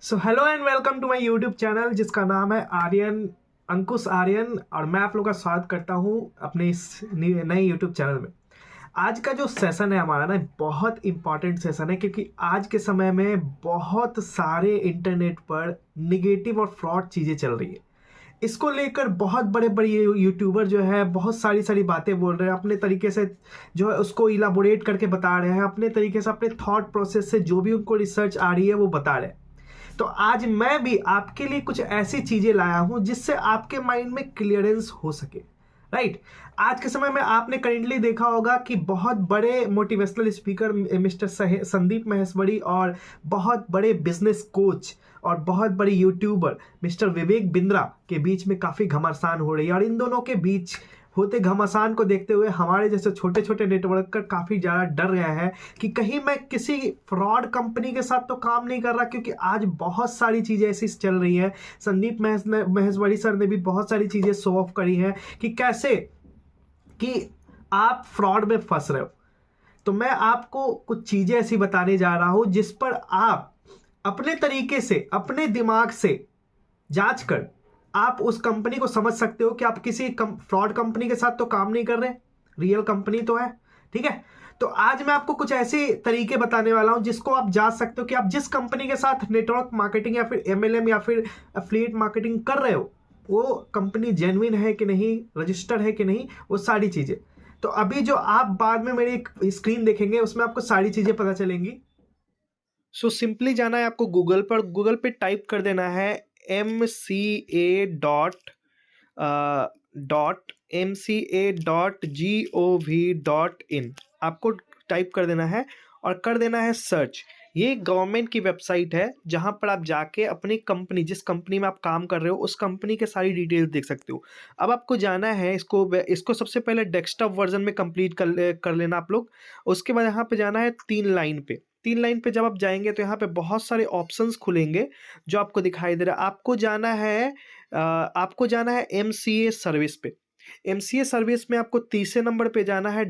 So hello and welcome to my YouTube channel जिसका नाम है आर्यन अंकुश आर्यन। और मैं आप लोग का स्वागत करता हूं अपने इस नए यूट्यूब चैनल में। आज का जो सेशन है हमारा ना बहुत इंपॉर्टेंट सेशन है, क्योंकि आज के समय में बहुत सारे इंटरनेट पर निगेटिव और फ्रॉड चीज़ें चल रही है। इसको लेकर बहुत बड़े बड़े यूट्यूबर जो है बहुत सारी सारी बातें बोल रहे हैं, अपने तरीके से जो है उसको इलाबोरेट करके बता रहे हैं, अपने तरीके से अपने थॉट प्रोसेस से जो भी उनको रिसर्च आ रही है वो बता रहे हैं। तो आज मैं भी आपके लिए कुछ ऐसी चीजें लाया हूं जिससे आपके माइंड में क्लियरेंस हो सके। राइट। आज के समय में आपने करेंटली देखा होगा कि बहुत बड़े motivational speaker mister Sandeep Maheshwari और बहुत बड़े बिजनेस कोच और बहुत बड़े यूट्यूबर मिस्टर विवेक बिंद्रा के बीच में काफी घमासान हो रही है। और इन दोनों के बीच होते घमासान को देखते हुए हमारे जैसे छोटे छोटे नेटवर्कर काफी ज्यादा डर गया है कि कहीं मैं किसी फ्रॉड कंपनी के साथ तो काम नहीं कर रहा, क्योंकि आज बहुत सारी चीजें ऐसी चल रही है। संदीप महेश्वरी सर ने भी बहुत सारी चीजें शो ऑफ करी हैं कि कैसे कि आप फ्रॉड में फंस रहे हो। तो मैं आपको कुछ चीजें ऐसी बताने जा रहा हूं जिस पर आप अपने तरीके से अपने दिमाग से जांच कर आप उस कंपनी को समझ सकते हो कि आप किसी फ्रॉड कंपनी के साथ तो काम नहीं कर रहे, रियल कंपनी तो है। ठीक है। तो आज मैं आपको कुछ ऐसे तरीके बताने वाला हूं जिसको आप जांच सकते हो कि आप जिस कंपनी के साथ नेटवर्क मार्केटिंग या फिर एमएलएम या फिर एफिलिएट मार्केटिंग कर रहे हो वो कंपनी जेन्युइन है कि नहीं, रजिस्टर्ड है कि नहीं, वो सारी चीजें। तो अभी जो आप बाद में मेरी स्क्रीन देखेंगे उसमें आपको सारी चीजें पता चलेंगी। सो सिंपली जाना है आपको गूगल पे टाइप कर देना है mca.mca.gov.in। आपको टाइप कर देना है और कर देना है सर्च। ये गवर्नमेंट की वेबसाइट है जहां पर आप जाके अपनी कंपनी, जिस कंपनी में आप काम कर रहे हो उस कंपनी के सारी डिटेल्स देख सकते हो। अब आपको जाना है इसको सबसे पहले डेस्कटॉप वर्जन में कंप्लीट कर लेना आप लोग। उसके बाद यहाँ पे जाना है 3 लाइन पे जब आप जाएंगे तो यहाँ पे बहुत सारे ऑप्शंस खुलेंगे जो आपको दिखाई दे रहा है। आपको जाना है एमसीए सर्विस पे। एमसीए सर्विस में आपको तीसरे नंबर पे जाना है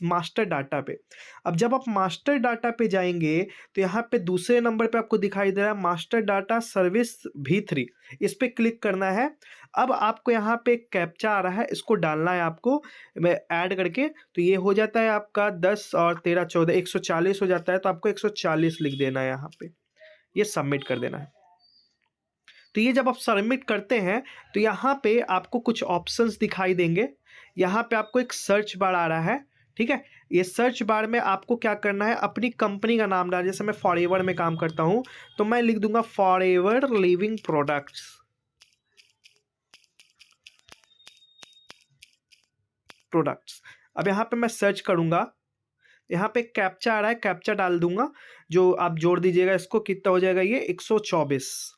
मास्टर डाटा पे। अब जब आप मास्टर डाटा पे जाएंगे तो यहाँ पे दूसरे नंबर पे आपको दिखाई दे रहा है मास्टर डाटा सर्विस V3। इस पे क्लिक करना है। अब आपको यहाँ पे एक कैप्चा आ रहा है, इसको डालना है आपको मैं ऐड करके। तो ये हो जाता है आपका 10 और 13 14 140 हो जाता है। तो आपको 140 लिख देना है यहाँ पे, ये सबमिट कर देना है। तो ये जब आप सबमिट करते हैं तो यहाँ पे आपको कुछ ऑप्शंस दिखाई देंगे। यहाँ पे आपको एक सर्च बार आ रहा है। ठीक है। ये सर्च बार में आपको क्या करना है, अपनी कंपनी का नाम डाल। जैसे मैं फॉरएवर में काम करता हूँ तो मैं लिख दूंगा फॉरएवर लिविंग प्रोडक्ट्स। अब यहाँ पे मैं सर्च करूंगा, यहाँ पे कैप्चा आ रहा है, कैप्चा डाल दूंगा जो आप जोड़ दीजिएगा। इसको कितना हो जाएगा, ये 124।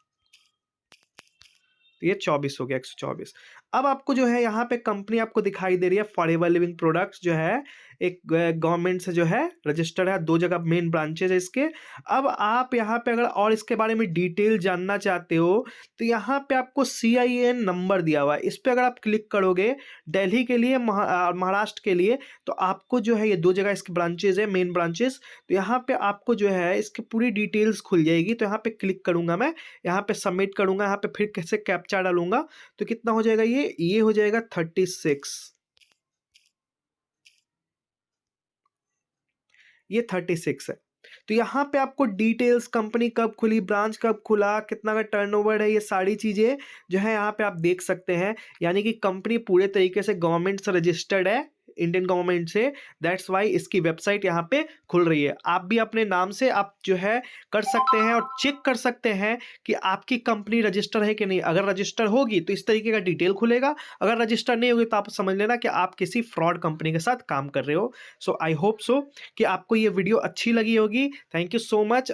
तो ये 24 हो गया, 124। अब आपको जो है यहाँ पे कंपनी आपको दिखाई दे रही है फॉरएवर लिविंग प्रोडक्ट्स, जो है एक गवर्नमेंट से जो है रजिस्टर्ड है। 2 जगह मेन ब्रांचेज है इसके। अब आप यहाँ पे अगर और इसके बारे में डिटेल जानना चाहते हो तो यहाँ पे आपको CIN नंबर दिया हुआ है, इस पर अगर आप क्लिक करोगे दिल्ली के लिए महाराष्ट्र के लिए तो आपको जो है ये 2 जगह इसकी ब्रांचेज है, मेन ब्रांचेस। तो यहाँ पे आपको जो है इसकी पूरी डिटेल्स खुल जाएगी। तो यहाँ पे क्लिक करूंगा मैं, यहाँ पे सबमिट करूंगा, यहाँ पे फिर कैसे कैप्चा डालूंगा तो कितना हो जाएगा, ये हो जाएगा 36। ये 36 है। तो यहाँ पे आपको डिटेल्स, कंपनी कब खुली, ब्रांच कब खुला, कितना का टर्नओवर है, ये सारी चीजें जो है यहाँ पे आप देख सकते हैं। यानी कि कंपनी पूरे तरीके से गवर्नमेंट से रजिस्टर्ड है, इंडियन गवर्नमेंट से। दैट्स वाई इसकी वेबसाइट यहाँ पे खुल रही है। आप भी अपने नाम से आप जो है कर सकते हैं और चेक कर सकते हैं कि आपकी कंपनी रजिस्टर है कि नहीं। अगर रजिस्टर होगी तो इस तरीके का डिटेल खुलेगा, अगर रजिस्टर नहीं होगी तो आप समझ लेना कि आप किसी फ्रॉड कंपनी के साथ काम कर रहे हो। सो आई होप सो कि आपको ये वीडियो अच्छी लगी होगी। Thank you so much.